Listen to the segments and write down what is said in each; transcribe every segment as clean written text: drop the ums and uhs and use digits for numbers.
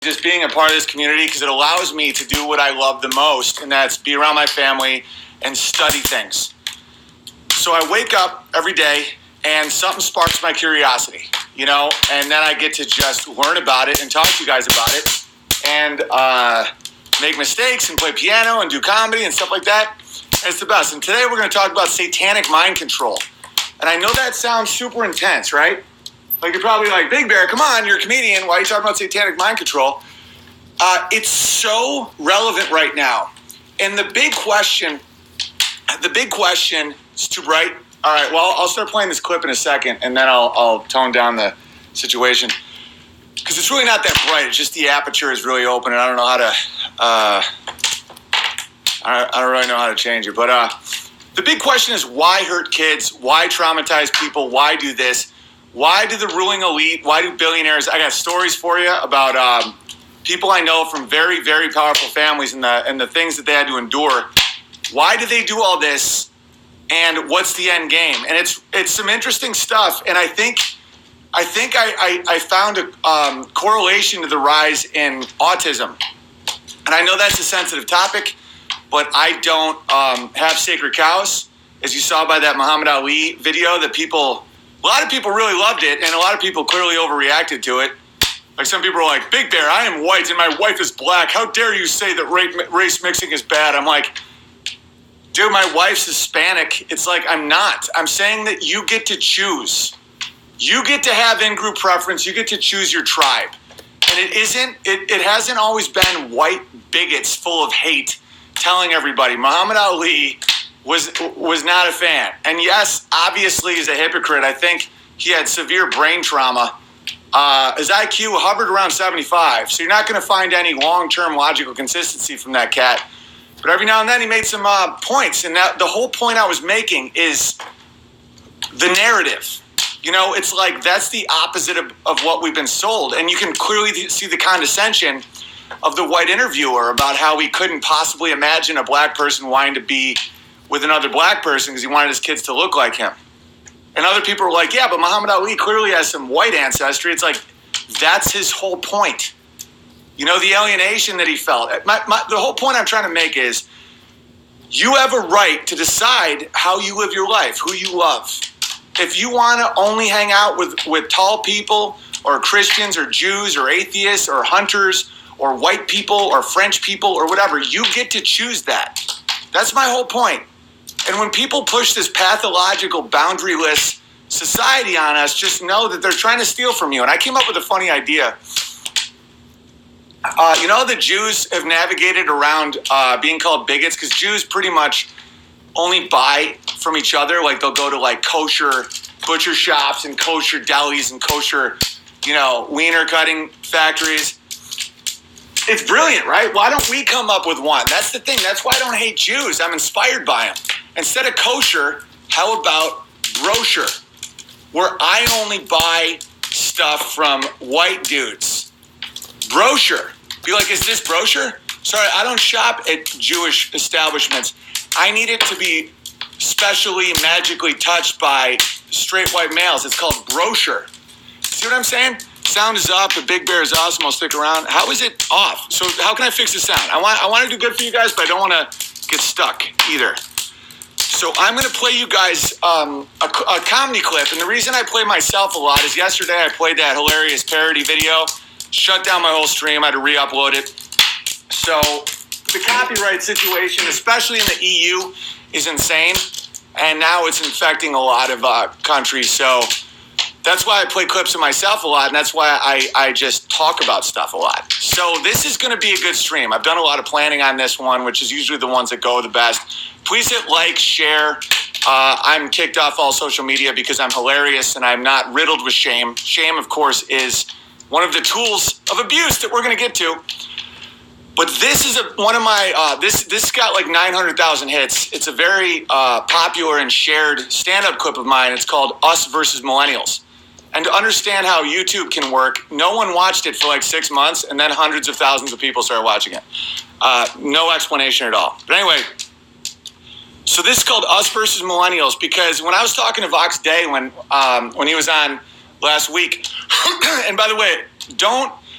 just being a part of this community because it allows me to do what I love the most, and that's be around my family and study things. So I wake up every day and something sparks my curiosity, and then I get to just learn about it and talk to you guys about it and make mistakes and play piano and do comedy and stuff like that. It's the best. And today we're going to talk about satanic mind control. And I know that sounds super intense, right? Like you're probably like, Big Bear, come on, you're a comedian. Why are you talking about satanic mind control? It's so relevant right now. And the big question is too bright. All right, well, I'll start playing this clip in a second, and then I'll tone down the situation. Because it's really not that bright. It's just the aperture is really open, and I don't know how to... I don't really know how to change it. But the big question is, why hurt kids? Why traumatize people? Why do this? Why do the ruling elite? Why do billionaires? I got stories for you about people I know from very, very powerful families and the things that they had to endure. Why do they do all this? And what's the end game? And it's some interesting stuff. And I think I found a correlation to the rise in autism. And I know that's a sensitive topic, but I don't have sacred cows, as you saw by that Muhammad Ali video. That a lot of people really loved it, and a lot of people clearly overreacted to it. Like some people are like, Big Bear, I am white and my wife is black. How dare you say that race mixing is bad? I'm like, dude, my wife's Hispanic. It's like, I'm not. I'm saying that you get to choose. You get to have in-group preference. You get to choose your tribe. And it hasn't always been white bigots full of hate telling everybody. Muhammad Ali was not a fan. And yes, obviously he's a hypocrite. I think he had severe brain trauma. His IQ hovered around 75, so you're not going to find any long-term logical consistency from that cat. But every now and then he made some points, and the whole point I was making is the narrative. It's like that's the opposite of what we've been sold. And you can clearly see the condescension of the white interviewer about how he couldn't possibly imagine a black person wanting to be with another black person because he wanted his kids to look like him. And other people are like, yeah, but Muhammad Ali clearly has some white ancestry. It's like, that's his whole point. The alienation that he felt. The whole point I'm trying to make is you have a right to decide how you live your life, who you love. If you want to only hang out with tall people or Christians or Jews or atheists or hunters or white people or French people or whatever, you get to choose that. That's my whole point. And when people push this pathological, boundaryless society on us, just know that they're trying to steal from you. And I came up with a funny idea. The Jews have navigated around being called bigots because Jews pretty much only buy from each other. Like they'll go to like kosher butcher shops and kosher delis and kosher, wiener cutting factories. It's brilliant, right? Why don't we come up with one? That's the thing. That's why I don't hate Jews. I'm inspired by them. Instead of kosher, how about brochure? Where I only buy stuff from white dudes. Brochure. Be like, is this brochure? Sorry, I don't shop at Jewish establishments. I need it to be specially, magically touched by straight white males. It's called brochure. See what I'm saying? Sound is up. The Big Bear is awesome. I'll stick around. How is it off? So how can I fix the sound? I want to do good for you guys, but I don't want to get stuck either. So I'm going to play you guys a comedy clip. And the reason I play myself a lot is yesterday I played that hilarious parody video. Shut down my whole stream. I had to re-upload it. So the copyright situation, especially in the EU, is insane. And now it's infecting a lot of countries. So that's why I play clips of myself a lot, and that's why I just talk about stuff a lot. So this is going to be a good stream. I've done a lot of planning on this one, which is usually the ones that go the best. Please hit like, share. I'm kicked off all social media because I'm hilarious and I'm not riddled with shame. Shame, of course, is one of the tools of abuse that we're going to get to. But this is one of my, this got like 900,000 hits. It's a very popular and shared stand-up clip of mine. It's called Us versus Millennials. And to understand how YouTube can work, no one watched it for like 6 months, and then hundreds of thousands of people started watching it. No explanation at all. But anyway, so this is called Us versus Millennials because when I was talking to Vox Day when he was on last week, and by the way,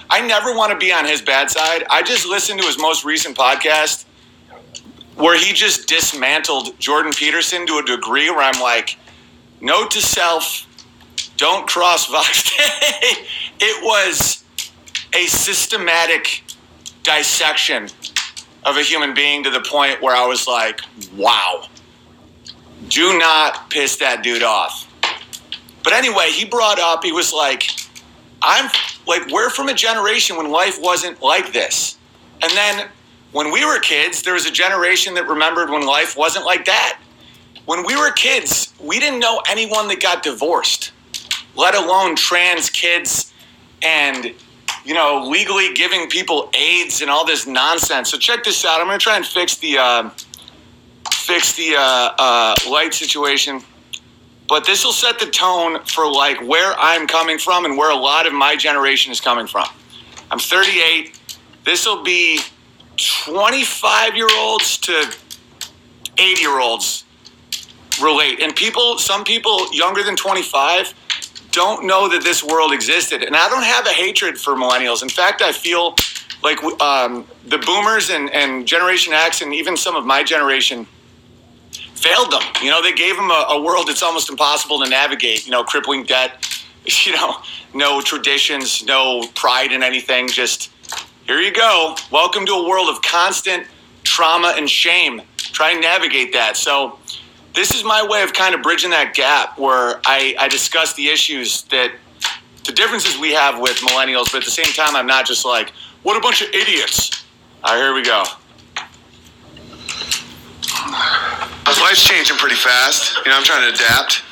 I never want to be on his bad side. I just listened to his most recent podcast where he just dismantled Jordan Peterson to a degree where I'm like, note to self, don't cross Vox Day. It was a systematic dissection of a human being to the point where I was like, wow, do not piss that dude off. But anyway, he brought up, he was like, we're from a generation when life wasn't like this. And then when we were kids, there was a generation that remembered when life wasn't like that. When we were kids, we didn't know anyone that got divorced, let alone trans kids and, legally giving people AIDS and all this nonsense. So check this out. I'm going to try and fix the light situation. But this will set the tone for where I'm coming from and where a lot of my generation is coming from. I'm 38. This will be 25-year-olds to 80-year-olds relate. And some people younger than 25 don't know that this world existed. And I don't have a hatred for millennials. In fact, I feel like the boomers and Generation X and even some of my generation failed them. They gave them a world that's almost impossible to navigate. Crippling debt, no traditions, no pride in anything. Just, here you go. Welcome to a world of constant trauma and shame. Try and navigate that. So this is my way of kind of bridging that gap where I discuss the issues the differences we have with millennials, but at the same time, I'm not just like, what a bunch of idiots. All right, here we go. Life's changing pretty fast. I'm trying to adapt.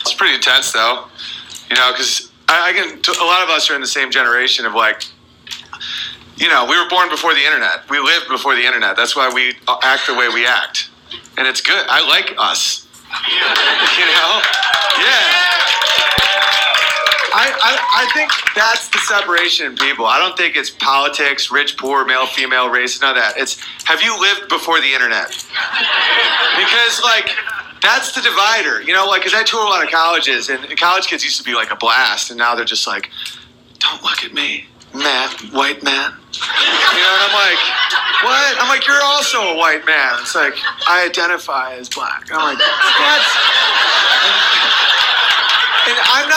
It's pretty intense, though. Because a lot of us are in the same generation of we were born before the internet. We lived before the internet. That's why we act the way we act. And it's good. I like us. Yeah. I think that's the separation in people. I don't think it's politics, rich, poor, male, female, race, none of that. It's, have you lived before the internet? Because, that's the divider. Because I tour a lot of colleges, and college kids used to be a blast, and now they're just like, don't look at me, man, white man. And I'm like, what? I'm like, you're also a white man. It's like, I identify as black. I'm like, that's... And I've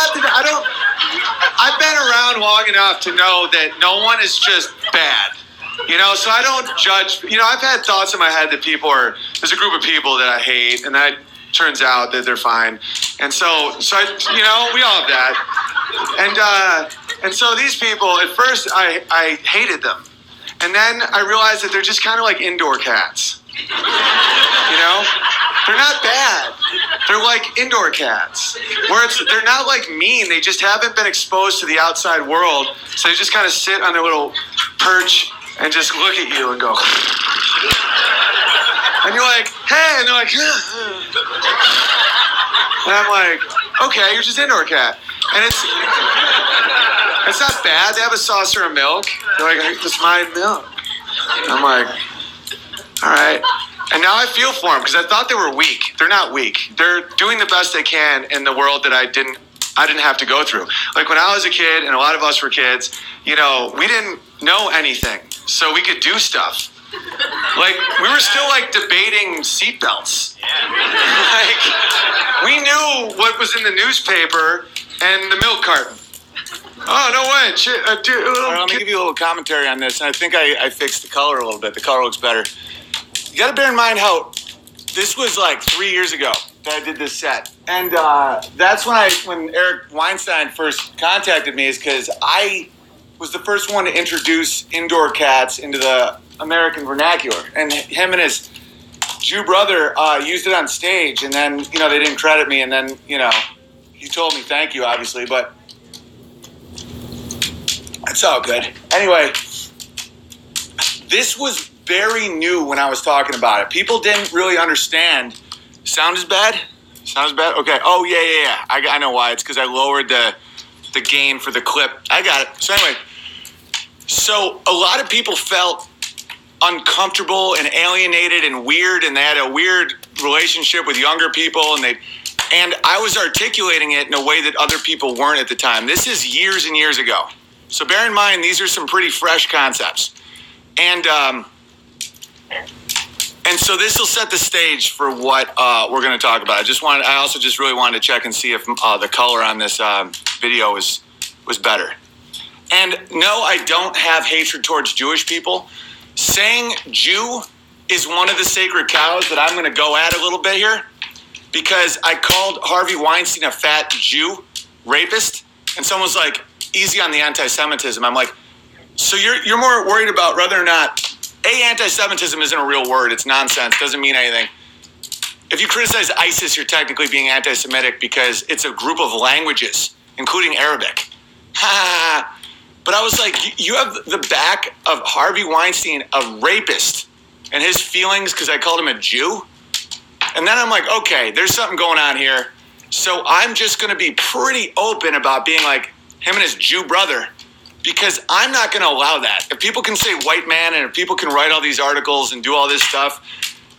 been around long enough to know that no one is just bad, so I don't judge. I've had thoughts in my head that there's a group of people that I hate, and that turns out that they're fine. And so we all have that. And so these people, at first I hated them. And then I realized that they're just kind of like indoor cats. They're not bad. They're like indoor cats. Where they're not mean. They just haven't been exposed to the outside world. So they just kind of sit on their little perch and just look at you and go. And you're like, hey, and they're like, and I'm like, okay, you're just indoor cat. And it's not bad. They have a saucer of milk. They're like, it's my milk. I'm like, all right. And now I feel for them because I thought they were weak. They're not weak. They're doing the best they can in the world that I didn't have to go through. When I was a kid, and a lot of us were kids, we didn't know anything, so we could do stuff. We were still debating seatbelts. We knew what was in the newspaper and the milk carton. Oh, no way. Right, let me give you a little commentary on this, and I think I fixed the color a little bit. The color looks better. You got to bear in mind how this was 3 years ago that I did this set. And that's when Eric Weinstein first contacted me, is because I was the first one to introduce indoor cats into the American vernacular. And him and his Jew brother used it on stage, and then, they didn't credit me, and then, he told me thank you, obviously, but it's all good. Anyway, this was very new when I was talking about it. People didn't really understand. Sound is bad? Okay. Oh, yeah. I know why. It's because I lowered the gain for the clip. I got it. So anyway, a lot of people felt uncomfortable and alienated and weird, and they had a weird relationship with younger people, and I was articulating it in a way that other people weren't at the time. This is years and years ago. So bear in mind, these are some pretty fresh concepts. And so this will set the stage for what we're going to talk about. I also just really wanted to check and see if the color on this video was better. And no, I don't have hatred towards Jewish people. Saying Jew is one of the sacred cows that I'm going to go at a little bit here, because I called Harvey Weinstein a fat Jew rapist, and someone's like, easy on the anti-Semitism. I'm like, so you're more worried about whether or not, anti-Semitism isn't a real word. It's nonsense. Doesn't mean anything. If you criticize ISIS, you're technically being anti-Semitic because it's a group of languages, including Arabic. But I was like, you have the back of Harvey Weinstein, a rapist, and his feelings because I called him a Jew? And then I'm like, okay, there's something going on here. So I'm just going to be pretty open about being like him and his Jew brother, because I'm not going to allow that. If people can say white man, and if people can write all these articles and do all this stuff,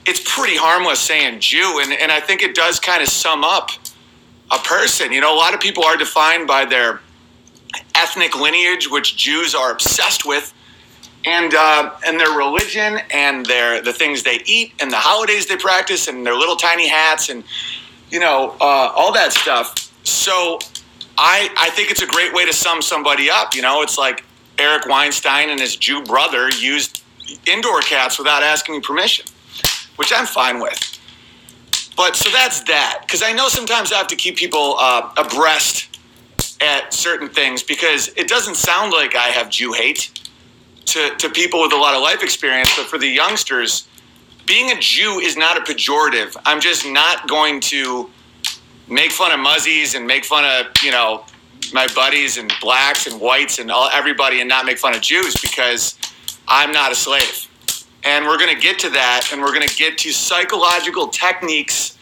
it's pretty harmless saying Jew. And I think it does kind of sum up a person. You know, a lot of people are defined by their ethnic lineage, which Jews are obsessed with, and their religion, and the things they eat, and the holidays they practice, and their little tiny hats, and, you know, all that stuff. So I think it's a great way to sum somebody up. You know, it's like Eric Weinstein and his Jew brother used indoor cats without asking me permission, which I'm fine with. But so that's that, because I know sometimes I have to keep people abreast at certain things, because it doesn't sound like I have Jew hate to people with a lot of life experience. But for the youngsters, being a Jew is not a pejorative. I'm just not going to make fun of muzzies and make fun of, you know, my buddies and blacks and whites and everybody, and not make fun of Jews, because I'm not a slave. And we're going to get to that, and we're going to get to psychological techniques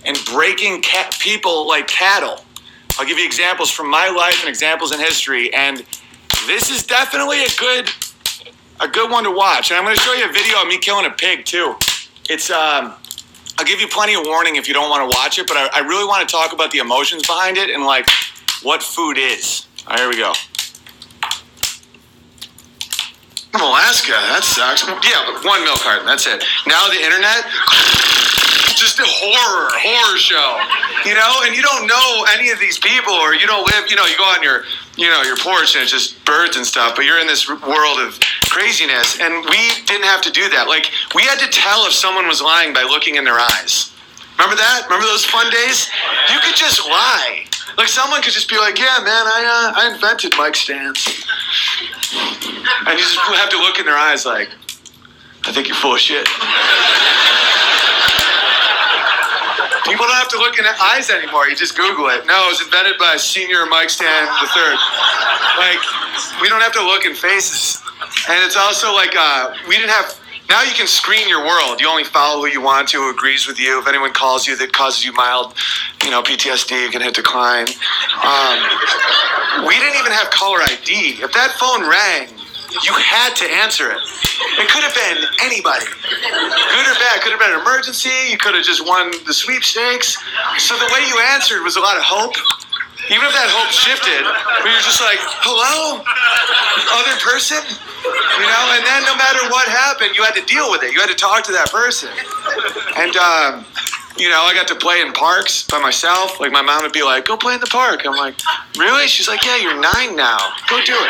and breaking people like cattle. I'll give you examples from my life and examples in history, and this is definitely a good one to watch. And I'm going to show you a video of me killing a pig too. It's I'll give you plenty of warning if you don't want to watch it, but I really want to talk about the emotions behind it and like what food is. All right, here we go. Alaska, that sucks. Yeah, but one milk carton, that's it. Now the internet, just a horror show, you know? And you don't know any of these people, or you don't live, you know, you go on your porch and it's just birds and stuff, but you're in this world of craziness, and we didn't have to do that. Like, we had to tell if someone was lying by looking in their eyes. Remember that? Remember those fun days? You could just lie. Like, someone could just be like, yeah, man, I invented mic stands. And you just have to look in their eyes like, I think you're full of shit. People don't have to look in the eyes anymore. You just Google it. No, it was invented by Senior Mike Stan III. Like, we don't have to look in faces. And it's also like, we didn't have... Now you can screen your world. You only follow who you want to, who agrees with you. If anyone calls you that causes you mild, PTSD, you can hit decline. We didn't even have caller ID. If that phone rang, you had to answer it. It could have been anybody. Good or bad. Could have been an emergency. You could have just won the sweepstakes. So the way you answered was a lot of hope. Even if that hope shifted, where you're just like, hello? Other person? And then no matter what happened, you had to deal with it. You had to talk to that person. And, I got to play in parks by myself. Like, my mom would be like, go play in the park. I'm like, really? She's like, yeah, you're 9 now. Go do it.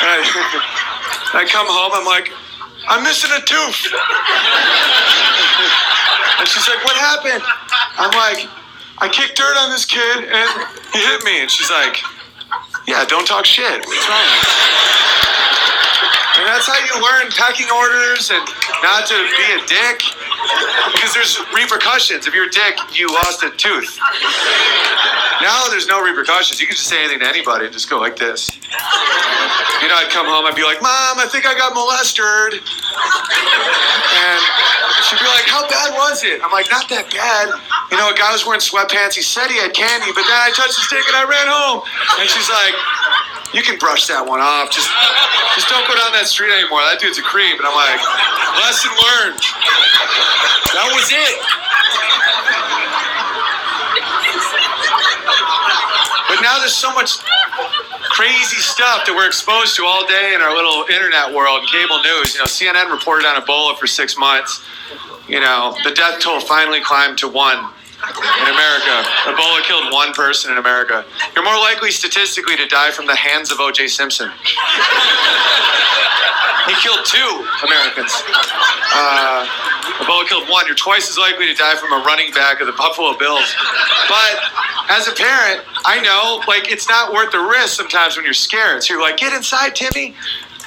And I come home, I'm like, I'm missing a tooth. And she's like, what happened? I'm like, I kicked dirt on this kid and he hit me. And she's like, yeah, don't talk shit. What's wrong? And that's how you learn pecking orders and not to be a dick. Because there's repercussions. If you're a dick, you lost a tooth. Now there's no repercussions. You can just say anything to anybody and just go like this. I'd come home, I'd be like, Mom, I think I got molested. And she'd be like, how bad was it? I'm like, not that bad. A guy was wearing sweatpants. He said he had candy, but then I touched the stick and I ran home. And she's like, you can brush that one off. Just don't go down that street anymore. That dude's a creep. And I'm like, lesson learned. That was it. But now there's so much crazy stuff that we're exposed to all day in our little internet world, cable news. CNN reported on Ebola for 6 months. The death toll finally climbed to 1 in America. Ebola killed 1 person in America. You're more likely statistically to die from the hands of O.J. Simpson. He killed 2 Americans. Ebola killed 1. You're twice as likely to die from a running back of the Buffalo Bills. But as a parent, I know, it's not worth the risk sometimes when you're scared. So you're like, get inside, Timmy.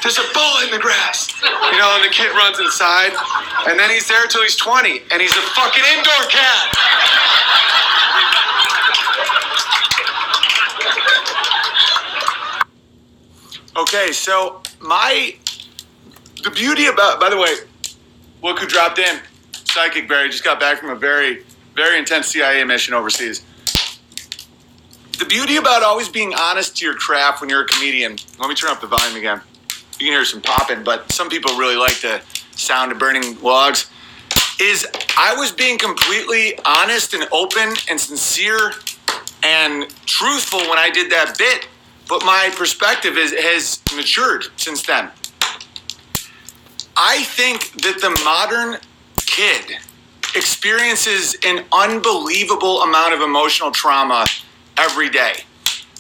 There's a bullet in the grass. And the kid runs inside. And then he's there till he's 20. And he's a fucking indoor cat. Okay, so the beauty about, by the way, look who dropped in. Psychic Barry just got back from a very, very intense CIA mission overseas. The beauty about always being honest to your craft when you're a comedian, let me turn up the volume again. You can hear some popping, but some people really like the sound of burning logs, is I was being completely honest and open and sincere and truthful when I did that bit, but my perspective has matured since then. I think that the modern kid experiences an unbelievable amount of emotional trauma every day.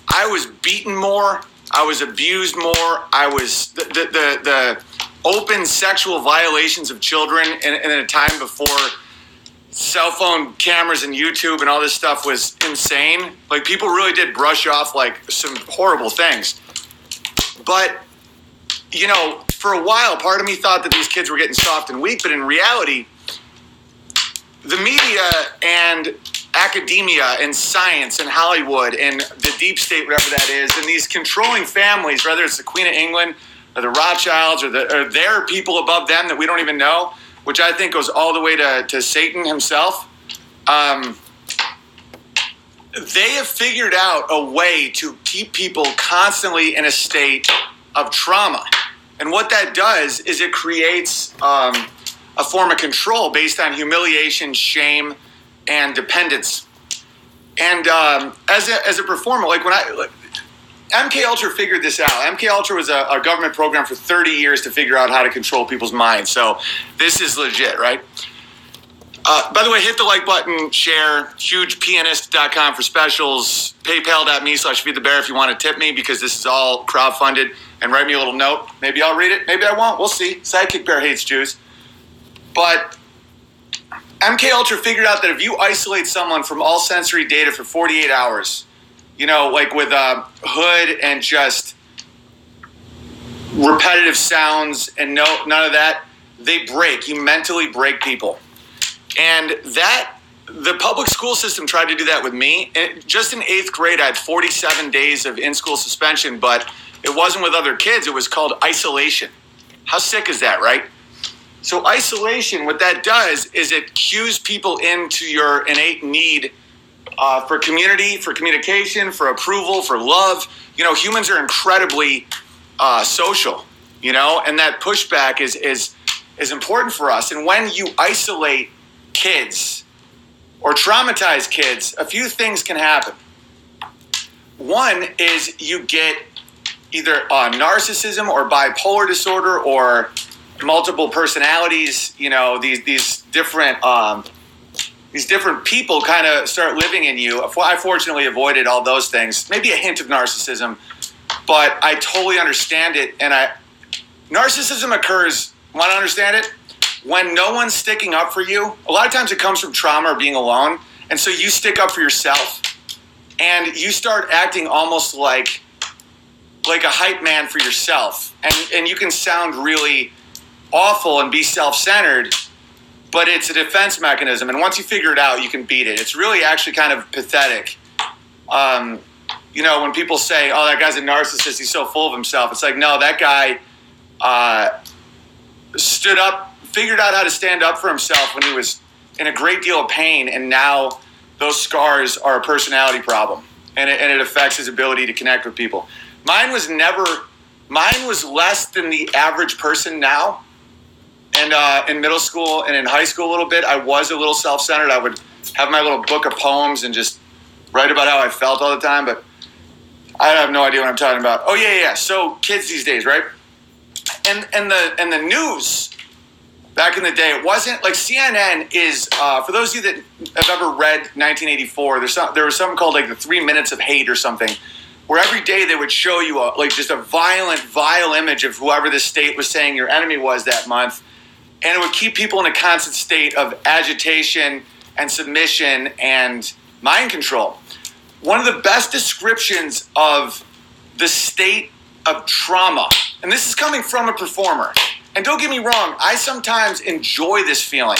I was beaten more. I was abused more. I was the open sexual violations of children in a time before cell phone cameras and YouTube and all this stuff was insane. People really did brush off some horrible things. But, for a while, part of me thought that these kids were getting soft and weak, but in reality, the media and academia and science and Hollywood and the deep state, whatever that is, and these controlling families, whether it's the Queen of England or the Rothschilds or their people above them that we don't even know, which I think goes all the way to Satan himself, they have figured out a way to keep people constantly in a state of trauma. And what that does is it creates a form of control based on humiliation, shame, and dependence. And as a performer, MK Ultra figured this out. MK Ultra was a government program for 30 years to figure out how to control people's minds. So this is legit, right? By the way, hit the like button, share, hugepianist.com for specials, paypal.me/feedthebear if you want to tip me, because this is all crowdfunded, and write me a little note. Maybe I'll read it, maybe I won't, we'll see. Sidekick Bear hates Jews. But MK Ultra figured out that if you isolate someone from all sensory data for 48 hours, with a hood and just repetitive sounds and none of that, they break. You mentally break people. And the public school system tried to do that with me. And just in 8th grade, I had 47 days of in-school suspension, but it wasn't with other kids. It was called isolation. How sick is that, right? So isolation, what that does is it cues people into your innate need for community, for communication, for approval, for love. Humans are incredibly social, and that pushback is important for us. And when you isolate kids or traumatize kids, a few things can happen. One is you get either narcissism or bipolar disorder or multiple personalities. These different people kind of start living in you. I fortunately avoided all those things. Maybe a hint of narcissism, but I totally understand it. And narcissism occurs, want to understand it? When no one's sticking up for you. A lot of times it comes from trauma or being alone. And so you stick up for yourself and you start acting almost like a hype man for yourself. And you can sound really awful and be self-centered, but it's a defense mechanism. And once you figure it out, you can beat it. It's really actually kind of pathetic. When people say, oh, that guy's a narcissist, he's so full of himself. It's like, no, that guy stood up, figured out how to stand up for himself when he was in a great deal of pain. And now those scars are a personality problem. And it affects his ability to connect with people. Mine was less than the average person now. And in middle school and in high school a little bit, I was a little self-centered. I would have my little book of poems and just write about how I felt all the time. But I have no idea what I'm talking about. Oh yeah. So kids these days, right? And the news back in the day, it wasn't like CNN is. For those of you that have ever read 1984, there was something called like the 3 minutes of hate or something, where every day they would show you just a violent, vile image of whoever the state was saying your enemy was that month, and it would keep people in a constant state of agitation and submission and mind control. One of the best descriptions of the state of trauma, and this is coming from a performer, and don't get me wrong, I sometimes enjoy this feeling.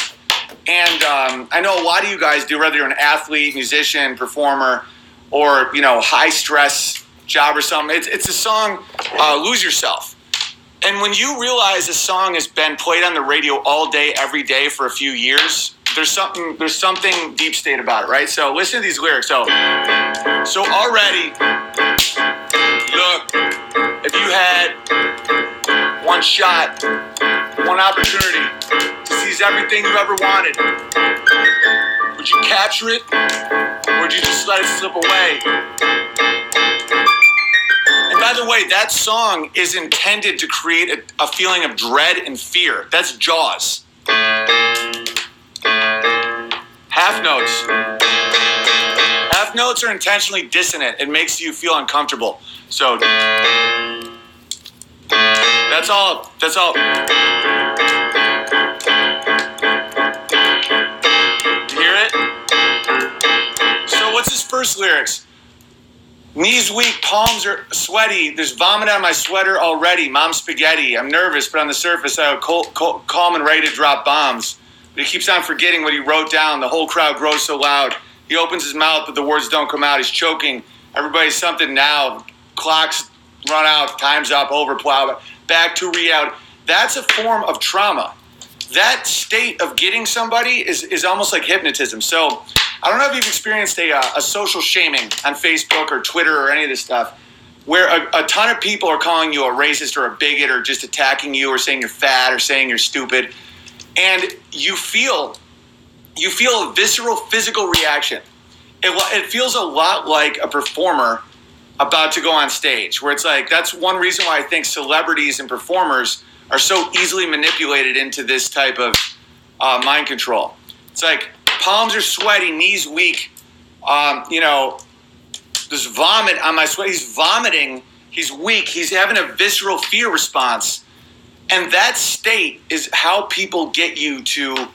And I know a lot of you guys do, whether you're an athlete, musician, performer, or, high stress job or something. It's a song, Lose Yourself. And when you realize a song has been played on the radio all day, every day for a few years, there's something deep state about it, right? So listen to these lyrics. So already, look, if you had one shot, one opportunity to seize everything you ever wanted, would you capture it, or would you just let it slip away? And by the way, that song is intended to create a feeling of dread and fear. That's Jaws. Half notes. Half notes are intentionally dissonant. It makes you feel uncomfortable. So that's all. You hear it? So what's his first lyrics? Knees weak, palms are sweaty. There's vomit on my sweater already. Mom's spaghetti. I'm nervous, but on the surface, I'm calm and ready to drop bombs. But he keeps on forgetting what he wrote down. The whole crowd grows so loud. He opens his mouth, but the words don't come out. He's choking. Everybody's something now. Clocks run out. Time's up. Overplow. Back to reality. That's a form of trauma. That state of getting somebody is almost like hypnotism. So I don't know if you've experienced a social shaming on Facebook or Twitter or any of this stuff, where a ton of people are calling you a racist or a bigot or just attacking you or saying you're fat or saying you're stupid. And you feel a visceral physical reaction. It feels a lot like a performer about to go on stage, where it's like, that's one reason why I think celebrities and performers are so easily manipulated into this type of mind control. It's like palms are sweaty, knees weak. There's vomit on my sweat. He's vomiting. He's weak. He's having a visceral fear response. And that state is how people get you to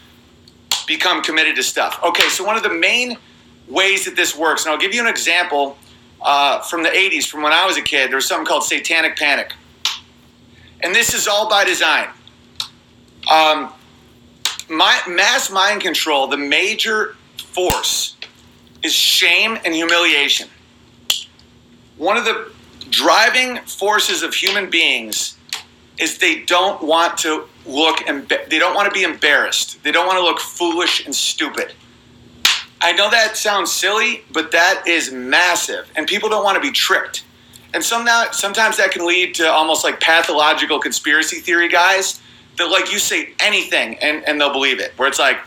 become committed to stuff. Okay, so one of the main ways that this works, and I'll give you an example from the 80s, from when I was a kid. There was something called satanic panic. And this is all by design. Mass mind control, the major force is shame and humiliation. One of the driving forces of human beings is they don't want to they don't want to be embarrassed. They don't want to look foolish and stupid. I know that sounds silly, but that is massive. And people don't want to be tricked. And sometimes that can lead to almost like pathological conspiracy theory guys that like you say anything and they'll believe it. Where it's like,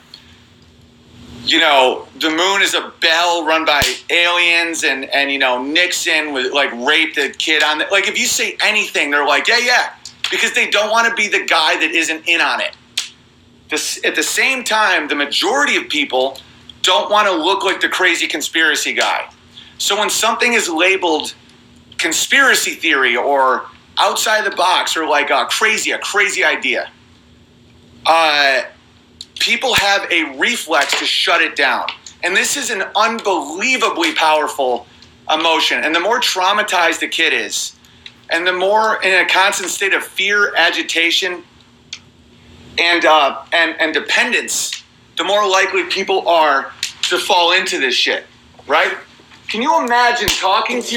the moon is a bell run by aliens and Nixon was like raped a kid on it. Like if you say anything, they're like, yeah. Because they don't want to be the guy that isn't in on it. At the same time, the majority of people don't want to look like the crazy conspiracy guy. So when something is labeled conspiracy theory or outside the box or like a crazy idea, people have a reflex to shut it down. And this is an unbelievably powerful emotion. And the more traumatized the kid is, and the more in a constant state of fear, agitation, and dependence, the more likely people are to fall into this shit, right? Can you imagine talking to